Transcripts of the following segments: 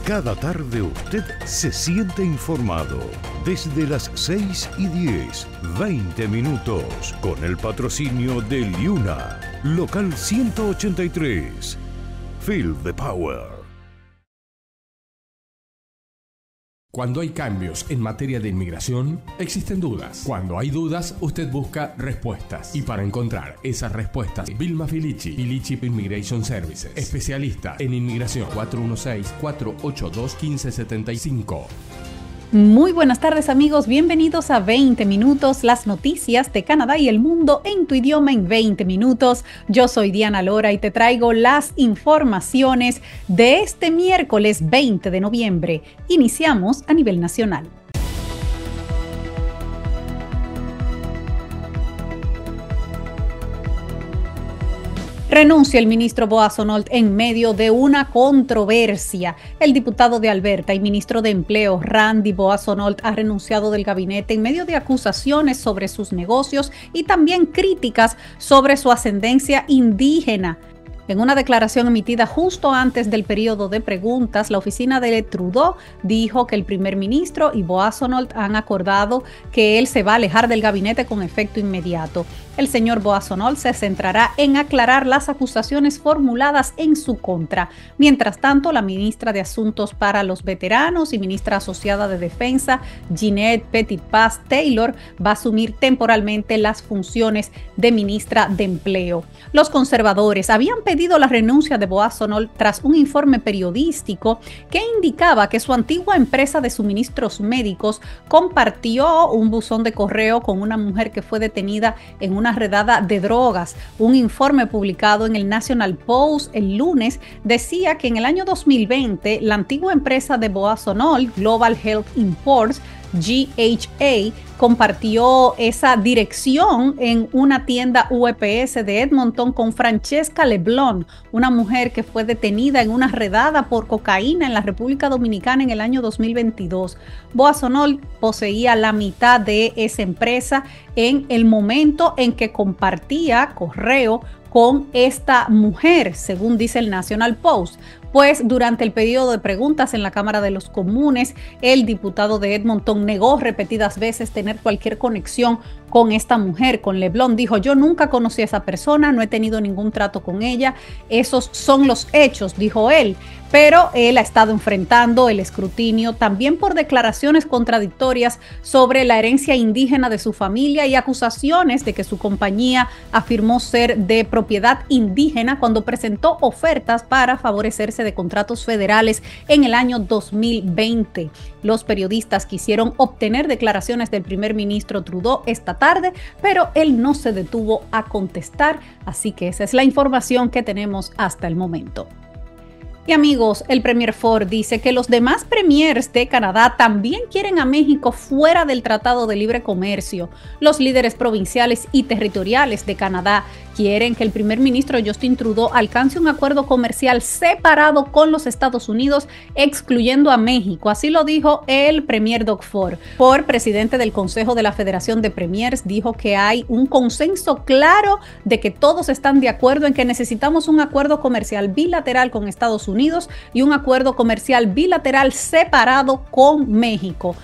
Cada tarde usted se siente informado. Desde las 6:10, 20 minutos, con el patrocinio de Liuna, local 183. Feel the power. Cuando hay cambios en materia de inmigración, existen dudas. Cuando hay dudas, usted busca respuestas. Y para encontrar esas respuestas, Vilma Filici, Filici Immigration Services, especialista en inmigración, 416-482-1575. Muy buenas tardes, amigos, bienvenidos a 20 minutos, las noticias de Canadá y el mundo en tu idioma en 20 minutos. Yo soy Diana Lora y te traigo las informaciones de este miércoles 20 de noviembre. Iniciamos a nivel nacional. Renuncia el ministro Boaz Onolt en medio de una controversia. El diputado de Alberta y ministro de Empleo, Randy Boaz Onolt, ha renunciado del gabinete en medio de acusaciones sobre sus negocios y también críticas sobre su ascendencia indígena. En una declaración emitida justo antes del periodo de preguntas, la oficina de Trudeau dijo que el primer ministro y Boaz Onolt han acordado que él se va a alejar del gabinete con efecto inmediato. El señor Boaz Onolt se centrará en aclarar las acusaciones formuladas en su contra. Mientras tanto, la ministra de Asuntos para los Veteranos y ministra asociada de Defensa, Jeanette Petitpas-Taylor, va a asumir temporalmente las funciones de ministra de Empleo. Los conservadores habían pedido la renuncia de Boaz Onolt tras un informe periodístico que indicaba que su antigua empresa de suministros médicos compartió un buzón de correo con una mujer que fue detenida en una redada de drogas. Un informe publicado en el National Post el lunes decía que en el año 2020 la antigua empresa de Boaz Onolt, Global Health Imports, GHA, compartió esa dirección en una tienda UPS de Edmonton con Francesca Leblon, una mujer que fue detenida en una redada por cocaína en la República Dominicana en el año 2022. Boaz Onolt poseía la mitad de esa empresa en el momento en que compartía correo con esta mujer, según dice el National Post. Pues durante el periodo de preguntas en la Cámara de los Comunes, el diputado de Edmonton negó repetidas veces tener cualquier conexión con esta mujer, con Leblon. Dijo: yo nunca conocí a esa persona, no he tenido ningún trato con ella, esos son los hechos, dijo él. Pero él ha estado enfrentando el escrutinio también por declaraciones contradictorias sobre la herencia indígena de su familia y acusaciones de que su compañía afirmó ser de propiedad indígena cuando presentó ofertas para favorecerse de contratos federales en el año 2020. Los periodistas quisieron obtener declaraciones del primer ministro Trudeau esta tarde, pero él no se detuvo a contestar, así que esa es la información que tenemos hasta el momento. Y amigos, el Premier Ford dice que los demás premiers de Canadá también quieren a México fuera del Tratado de Libre Comercio. Los líderes provinciales y territoriales de Canadá quieren que el primer ministro Justin Trudeau alcance un acuerdo comercial separado con los Estados Unidos, excluyendo a México. Así lo dijo el Premier Doug Ford. Ford, presidente del Consejo de la Federación de Premiers, dijo que hay un consenso claro de que todos están de acuerdo en que necesitamos un acuerdo comercial bilateral con Estados Unidos y un acuerdo comercial bilateral separado con México,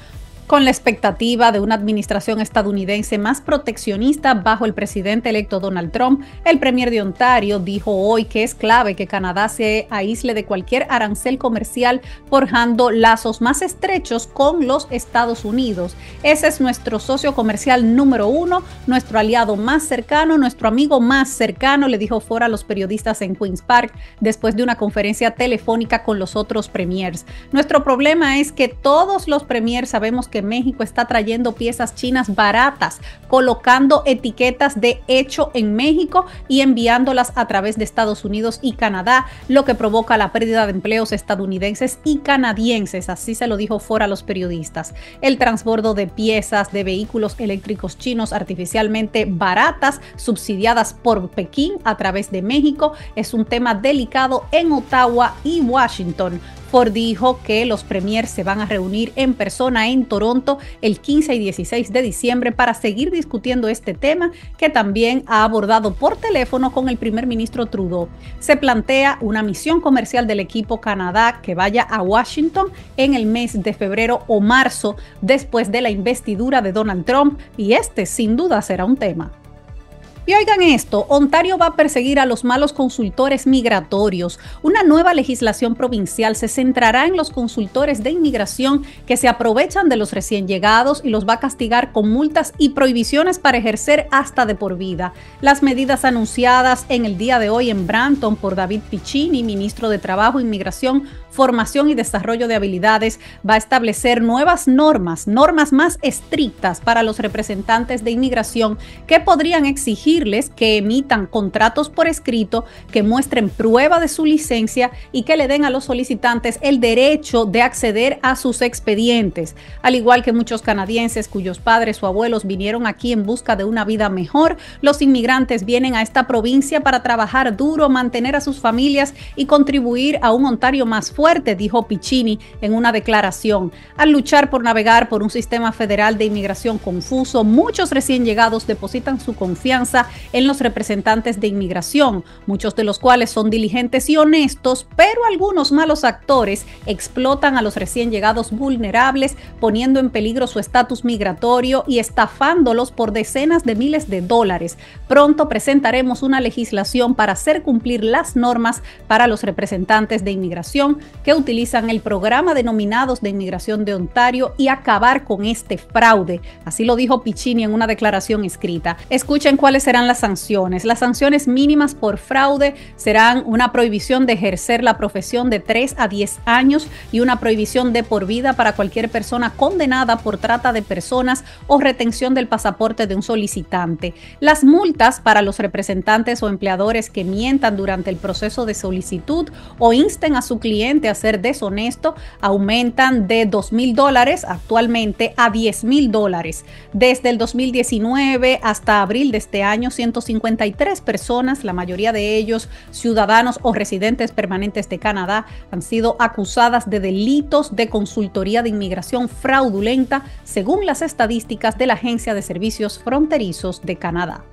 con la expectativa de una administración estadounidense más proteccionista bajo el presidente electo Donald Trump. El premier de Ontario dijo hoy que es clave que Canadá se aísle de cualquier arancel comercial, forjando lazos más estrechos con los Estados Unidos. Ese es nuestro socio comercial número uno, nuestro aliado más cercano, nuestro amigo más cercano, le dijo Ford a los periodistas en Queen's Park después de una conferencia telefónica con los otros premiers. Nuestro problema es que todos los premiers sabemos que México está trayendo piezas chinas baratas, colocando etiquetas de hecho en México y enviándolas a través de Estados Unidos y Canadá, lo que provoca la pérdida de empleos estadounidenses y canadienses. Así se lo dijo Ford a los periodistas. El transbordo de piezas de vehículos eléctricos chinos artificialmente baratas, subsidiadas por Pekín a través de México, es un tema delicado en Ottawa y Washington. Ford dijo que los premiers se van a reunir en persona en Toronto el 15 y 16 de diciembre para seguir discutiendo este tema que también ha abordado por teléfono con el primer ministro Trudeau. Se plantea una misión comercial del equipo Canadá que vaya a Washington en el mes de febrero o marzo después de la investidura de Donald Trump, y este sin duda será un tema. Y oigan esto, Ontario va a perseguir a los malos consultores migratorios. Una nueva legislación provincial se centrará en los consultores de inmigración que se aprovechan de los recién llegados y los va a castigar con multas y prohibiciones para ejercer hasta de por vida. Las medidas anunciadas en el día de hoy en Brampton por David Piccini, ministro de Trabajo, Inmigración, Formación y Desarrollo de Habilidades, va a establecer nuevas normas más estrictas para los representantes de inmigración que podrían exigirles que emitan contratos por escrito, que muestren prueba de su licencia y que le den a los solicitantes el derecho de acceder a sus expedientes. Al igual que muchos canadienses cuyos padres o abuelos vinieron aquí en busca de una vida mejor, los inmigrantes vienen a esta provincia para trabajar duro, mantener a sus familias y contribuir a un Ontario más fuerte, dijo Piccini en una declaración. Al luchar por navegar por un sistema federal de inmigración confuso, muchos recién llegados depositan su confianza en los representantes de inmigración, muchos de los cuales son diligentes y honestos, pero algunos malos actores explotan a los recién llegados vulnerables, poniendo en peligro su estatus migratorio y estafándolos por decenas de miles de dólares. Pronto presentaremos una legislación para hacer cumplir las normas para los representantes de inmigración que utilizan el programa de nominados de inmigración de Ontario y acabar con este fraude. Así lo dijo Piccini en una declaración escrita. Escuchen cuáles serán las sanciones. Las sanciones mínimas por fraude serán una prohibición de ejercer la profesión de 3 a 10 años y una prohibición de por vida para cualquier persona condenada por trata de personas o retención del pasaporte de un solicitante. Las multas para los representantes o empleadores que mientan durante el proceso de solicitud o insten a su cliente a ser deshonesto aumentan de $2,000 actualmente a $10,000. Desde el 2019 hasta abril de este año, 153 personas, la mayoría de ellos ciudadanos o residentes permanentes de Canadá, han sido acusadas de delitos de consultoría de inmigración fraudulenta, según las estadísticas de la Agencia de Servicios Fronterizos de Canadá.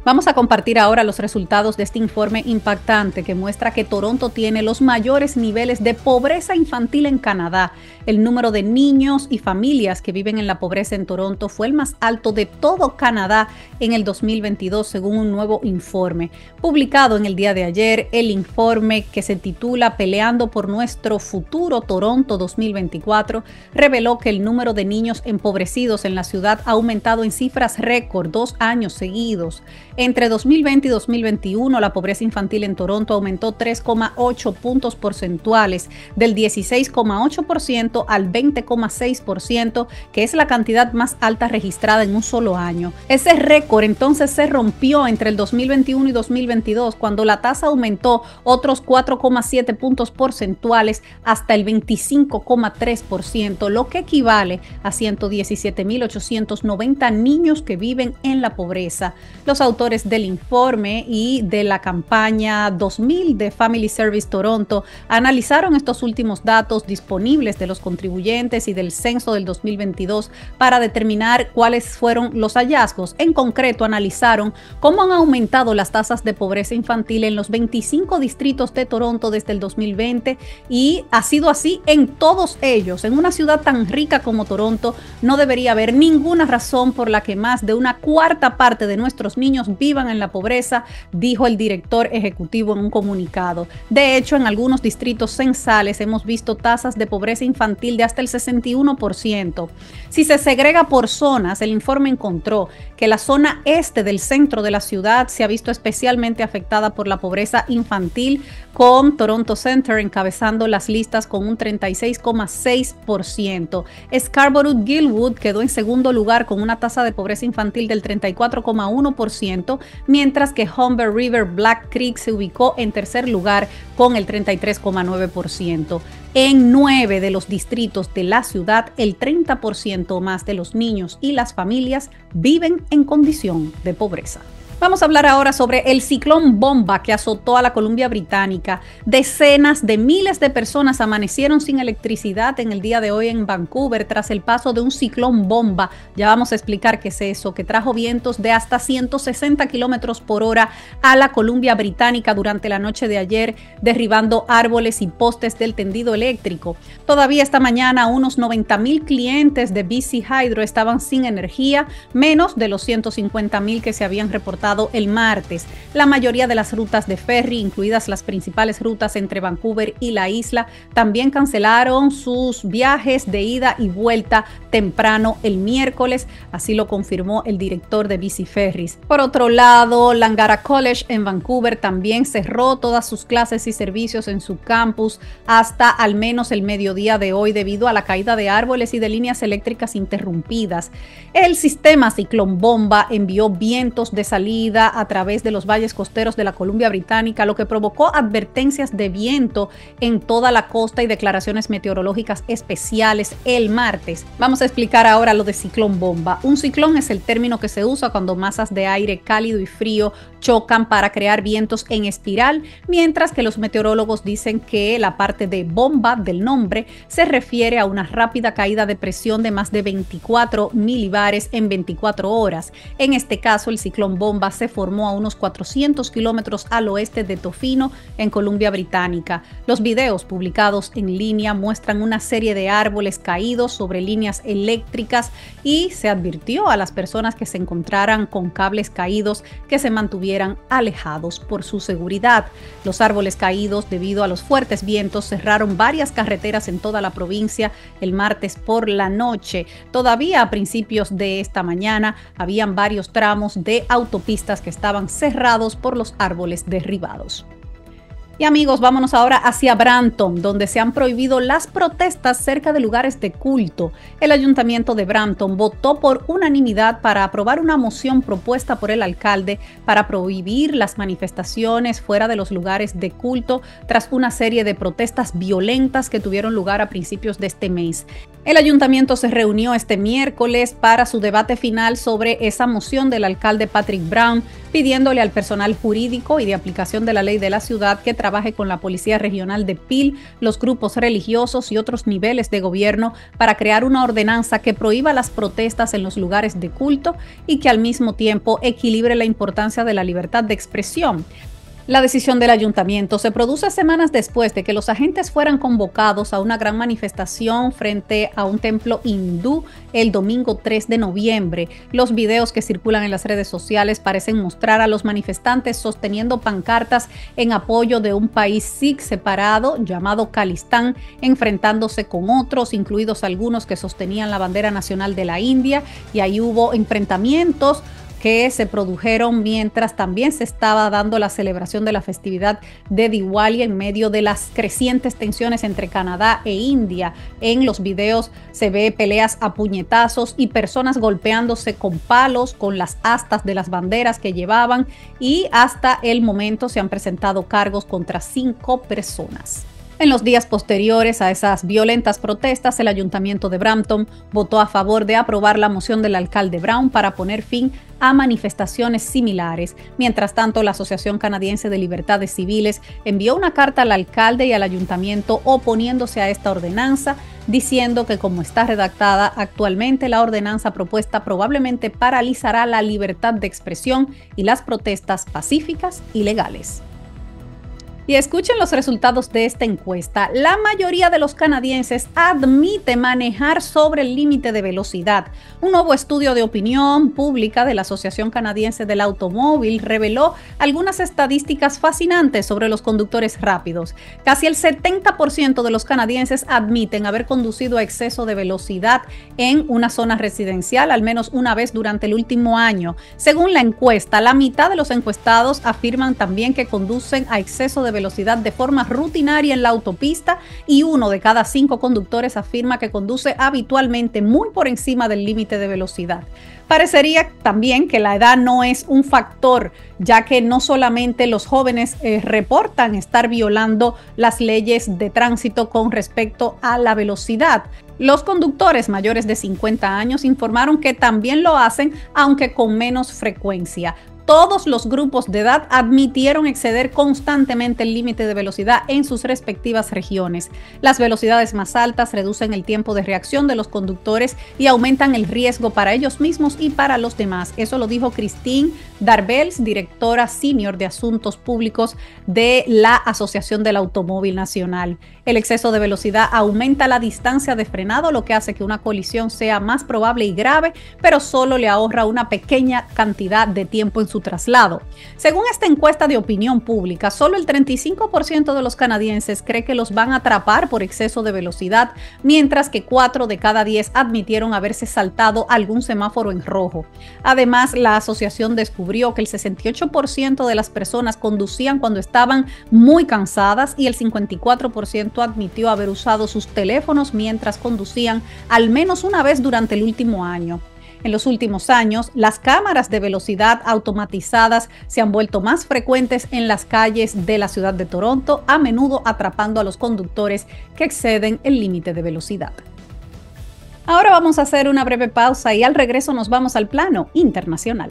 Vamos a compartir ahora los resultados de este informe impactante que muestra que Toronto tiene los mayores niveles de pobreza infantil en Canadá. El número de niños y familias que viven en la pobreza en Toronto fue el más alto de todo Canadá en el 2022, según un nuevo informe. Publicado en el día de ayer, el informe, que se titula Peleando por nuestro futuro Toronto 2024, reveló que el número de niños empobrecidos en la ciudad ha aumentado en cifras récord 2 años seguidos. Entre 2020 y 2021, la pobreza infantil en Toronto aumentó 3,8 puntos porcentuales, del 16,8% al 20,6%, que es la cantidad más alta registrada en un solo año. Ese récord entonces se rompió entre el 2021 y 2022, cuando la tasa aumentó otros 4,7 puntos porcentuales hasta el 25,3%, lo que equivale a 117,890 niños que viven en la pobreza. Los autores del informe y de la campaña 2000 de Family Service Toronto analizaron estos últimos datos disponibles de los contribuyentes y del censo del 2022 para determinar cuáles fueron los hallazgos. En concreto, analizaron cómo han aumentado las tasas de pobreza infantil en los 25 distritos de Toronto desde el 2020, y ha sido así en todos ellos. En una ciudad tan rica como Toronto no debería haber ninguna razón por la que más de una cuarta parte de nuestros niños vivan en la pobreza, dijo el director ejecutivo en un comunicado. De hecho, en algunos distritos censales hemos visto tasas de pobreza infantil de hasta el 61%. Si se segrega por zonas, el informe encontró que la zona este del centro de la ciudad se ha visto especialmente afectada por la pobreza infantil, con Toronto Centre encabezando las listas con un 36,6%. Scarborough-Guildwood quedó en segundo lugar con una tasa de pobreza infantil del 34,1%, mientras que Humber River-Black Creek se ubicó en tercer lugar con el 33,9%. En 9 de los distritos de la ciudad, el 30% más de los niños y las familias viven en condición de pobreza. Vamos a hablar ahora sobre el ciclón Bomba que azotó a la Columbia Británica. Decenas de miles de personas amanecieron sin electricidad en el día de hoy en Vancouver tras el paso de un ciclón Bomba. Ya vamos a explicar qué es eso, que trajo vientos de hasta 160 kilómetros por hora a la Columbia Británica durante la noche de ayer, derribando árboles y postes del tendido eléctrico. Todavía esta mañana unos 90,000 clientes de BC Hydro estaban sin energía, menos de los 150,000 que se habían reportado el martes. La mayoría de las rutas de ferry, incluidas las principales rutas entre Vancouver y la isla, también cancelaron sus viajes de ida y vuelta temprano el miércoles, así lo confirmó el director de BC Ferries. Por otro lado, Langara College en Vancouver también cerró todas sus clases y servicios en su campus hasta al menos el mediodía de hoy debido a la caída de árboles y de líneas eléctricas interrumpidas. El sistema ciclón Bomba envió vientos de salida a través de los valles costeros de la Columbia Británica, lo que provocó advertencias de viento en toda la costa y declaraciones meteorológicas especiales el martes. Vamos a explicar ahora lo de ciclón Bomba. Un ciclón es el término que se usa cuando masas de aire cálido y frío chocan para crear vientos en espiral, mientras que los meteorólogos dicen que la parte de bomba del nombre se refiere a una rápida caída de presión de más de 24 milibares en 24 horas. En este caso, el ciclón Bomba se formó a unos 400 kilómetros al oeste de Tofino, en Columbia Británica. Los videos publicados en línea muestran una serie de árboles caídos sobre líneas eléctricas y se advirtió a las personas que se encontraran con cables caídos que se mantuvieran alejados por su seguridad. Los árboles caídos, debido a los fuertes vientos, cerraron varias carreteras en toda la provincia el martes por la noche. Todavía a principios de esta mañana habían varios tramos de autopistas que estaban cerrados por los árboles derribados. Y amigos, vámonos ahora hacia Brampton, donde se han prohibido las protestas cerca de lugares de culto. El ayuntamiento de Brampton votó por unanimidad para aprobar una moción propuesta por el alcalde para prohibir las manifestaciones fuera de los lugares de culto tras una serie de protestas violentas que tuvieron lugar a principios de este mes. El ayuntamiento se reunió este miércoles para su debate final sobre esa moción del alcalde Patrick Brown, pidiéndole al personal jurídico y de aplicación de la ley de la ciudad que trabaje con la Policía Regional de Peel, los grupos religiosos y otros niveles de gobierno para crear una ordenanza que prohíba las protestas en los lugares de culto y que al mismo tiempo equilibre la importancia de la libertad de expresión. La decisión del ayuntamiento se produce semanas después de que los agentes fueran convocados a una gran manifestación frente a un templo hindú el domingo 3 de noviembre. Los videos que circulan en las redes sociales parecen mostrar a los manifestantes sosteniendo pancartas en apoyo de un país sikh separado llamado Khalistan, enfrentándose con otros, incluidos algunos que sostenían la bandera nacional de la India, y ahí hubo enfrentamientos que se produjeron mientras también se estaba dando la celebración de la festividad de Diwali en medio de las crecientes tensiones entre Canadá e India. En los videos se ve peleas a puñetazos y personas golpeándose con palos, con las astas de las banderas que llevaban, y hasta el momento se han presentado cargos contra 5 personas. En los días posteriores a esas violentas protestas, el ayuntamiento de Brampton votó a favor de aprobar la moción del alcalde Brown para poner fin a manifestaciones similares. Mientras tanto, la Asociación Canadiense de Libertades Civiles envió una carta al alcalde y al ayuntamiento oponiéndose a esta ordenanza, diciendo que como está redactada actualmente, la ordenanza propuesta probablemente paralizará la libertad de expresión y las protestas pacíficas y legales. Y escuchen los resultados de esta encuesta. La mayoría de los canadienses admite manejar sobre el límite de velocidad. Un nuevo estudio de opinión pública de la Asociación Canadiense del Automóvil reveló algunas estadísticas fascinantes sobre los conductores rápidos. Casi el 70% de los canadienses admiten haber conducido a exceso de velocidad en una zona residencial al menos una vez durante el último año. Según la encuesta, la mitad de los encuestados afirman también que conducen a exceso de velocidad de forma rutinaria en la autopista, y 1 de cada 5 conductores afirma que conduce habitualmente muy por encima del límite de velocidad. Parecería también que la edad no es un factor, ya que no solamente los jóvenes reportan estar violando las leyes de tránsito con respecto a la velocidad. Los conductores mayores de 50 años informaron que también lo hacen, aunque con menos frecuencia. Todos los grupos de edad admitieron exceder constantemente el límite de velocidad en sus respectivas regiones. Las velocidades más altas reducen el tiempo de reacción de los conductores y aumentan el riesgo para ellos mismos y para los demás. Eso lo dijo Christine Darbels, directora senior de Asuntos Públicos de la Asociación del Automóvil Nacional. El exceso de velocidad aumenta la distancia de frenado, lo que hace que una colisión sea más probable y grave, pero solo le ahorra una pequeña cantidad de tiempo en su traslado. Según esta encuesta de opinión pública, solo el 35% de los canadienses cree que los van a atrapar por exceso de velocidad, mientras que 4 de cada 10 admitieron haberse saltado algún semáforo en rojo. Además, la asociación descubrió que el 68% de las personas conducían cuando estaban muy cansadas y el 54% admitió haber usado sus teléfonos mientras conducían al menos una vez durante el último año. En los últimos años, las cámaras de velocidad automatizadas se han vuelto más frecuentes en las calles de la ciudad de Toronto, a menudo atrapando a los conductores que exceden el límite de velocidad. Ahora vamos a hacer una breve pausa y al regreso nos vamos al plano internacional.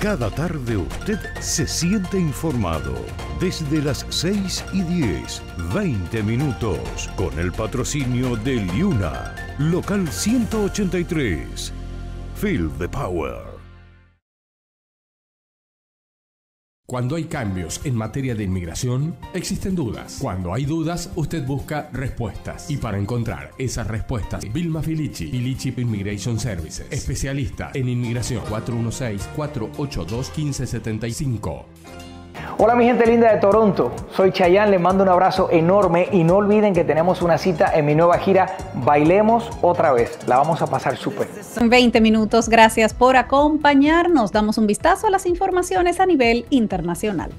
Cada tarde usted se siente informado. Desde las 6:10, 20 minutos, con el patrocinio de Liuna, local 183. Feel the power. Cuando hay cambios en materia de inmigración, existen dudas. Cuando hay dudas, usted busca respuestas. Y para encontrar esas respuestas, Vilma Filici, Filici Immigration Services, especialista en inmigración, 416-482-1575. Hola mi gente linda de Toronto, soy Chayanne, les mando un abrazo enorme y no olviden que tenemos una cita en mi nueva gira Bailemos Otra Vez, la vamos a pasar súper. 20 minutos, gracias por acompañarnos, damos un vistazo a las informaciones a nivel internacional.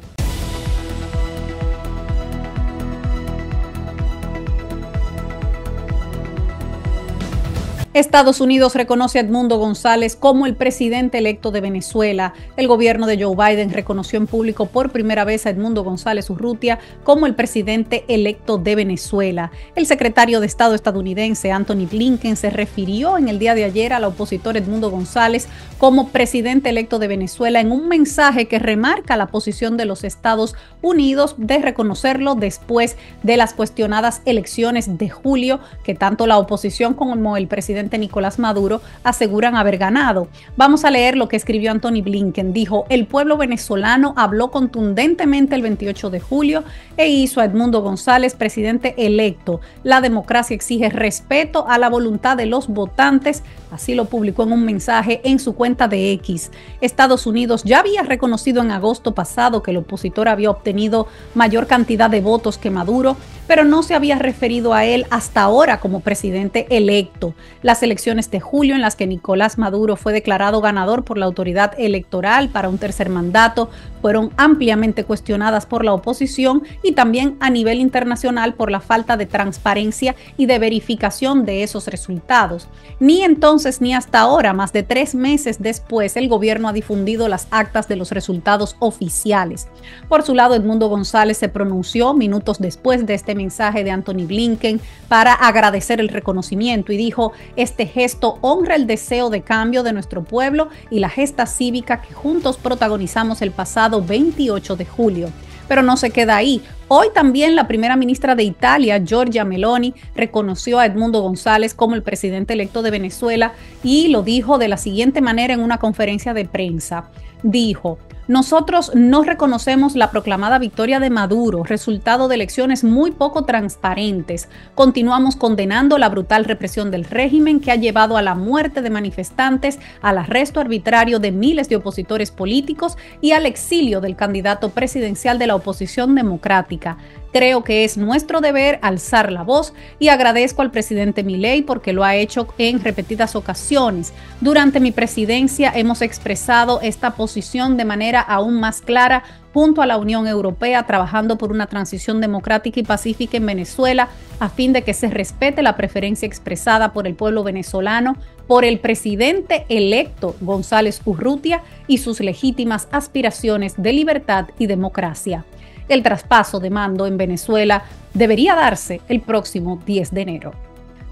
Estados Unidos reconoce a Edmundo González como el presidente electo de Venezuela. El gobierno de Joe Biden reconoció en público por primera vez a Edmundo González Urrutia como el presidente electo de Venezuela. El secretario de Estado estadounidense Antony Blinken se refirió en el día de ayer al opositor Edmundo González como presidente electo de Venezuela en un mensaje que remarca la posición de los Estados Unidos de reconocerlo después de las cuestionadas elecciones de julio que tanto la oposición como el presidente Nicolás Maduro aseguran haber ganado. Vamos a leer lo que escribió Antony Blinken. Dijo: el pueblo venezolano habló contundentemente el 28 de julio e hizo a Edmundo González presidente electo. La democracia exige respeto a la voluntad de los votantes. Así lo publicó en un mensaje en su cuenta de X. Estados Unidos ya había reconocido en agosto pasado que el opositor había obtenido mayor cantidad de votos que Maduro, pero no se había referido a él hasta ahora como presidente electo. Las elecciones de julio, en las que Nicolás Maduro fue declarado ganador por la autoridad electoral para un tercer mandato, fueron ampliamente cuestionadas por la oposición y también a nivel internacional por la falta de transparencia y de verificación de esos resultados. Ni entonces ni hasta ahora, más de 3 meses después, el gobierno ha difundido las actas de los resultados oficiales. Por su lado, Edmundo González se pronunció minutos después de este mensaje de Antony Blinken para agradecer el reconocimiento y dijo: este gesto honra el deseo de cambio de nuestro pueblo y la gesta cívica que juntos protagonizamos el pasado 28 de julio. Pero no se queda ahí. Hoy también la primera ministra de Italia, Giorgia Meloni, reconoció a Edmundo González como el presidente electo de Venezuela y lo dijo de la siguiente manera en una conferencia de prensa. Dijo: nosotros no reconocemos la proclamada victoria de Maduro, resultado de elecciones muy poco transparentes. Continuamos condenando la brutal represión del régimen que ha llevado a la muerte de manifestantes, al arresto arbitrario de miles de opositores políticos y al exilio del candidato presidencial de la oposición democrática. Creo que es nuestro deber alzar la voz y agradezco al presidente Milei porque lo ha hecho en repetidas ocasiones. Durante mi presidencia hemos expresado esta posición de manera aún más clara junto a la Unión Europea, trabajando por una transición democrática y pacífica en Venezuela a fin de que se respete la preferencia expresada por el pueblo venezolano por el presidente electo González Urrutia y sus legítimas aspiraciones de libertad y democracia. El traspaso de mando en Venezuela debería darse el próximo 10 de enero.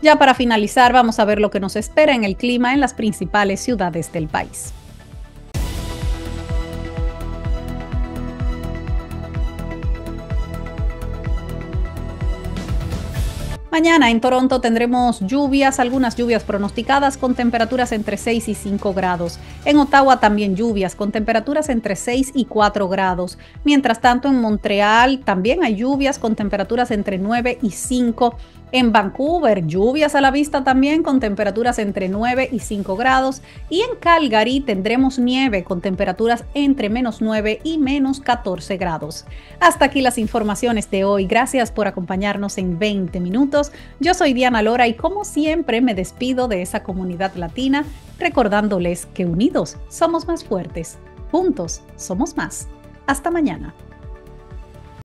Ya para finalizar, vamos a ver lo que nos espera en el clima en las principales ciudades del país. Mañana en Toronto tendremos lluvias, algunas lluvias pronosticadas con temperaturas entre 6 y 5 grados. En Ottawa también lluvias con temperaturas entre 6 y 4 grados. Mientras tanto en Montreal también hay lluvias con temperaturas entre 9 y 5 grados. En Vancouver, lluvias a la vista también con temperaturas entre 9 y 5 grados. Y en Calgary tendremos nieve con temperaturas entre menos 9 y menos 14 grados. Hasta aquí las informaciones de hoy. Gracias por acompañarnos en 20 minutos. Yo soy Diana Lora y como siempre me despido de esa comunidad latina recordándoles que unidos somos más fuertes. Juntos somos más. Hasta mañana.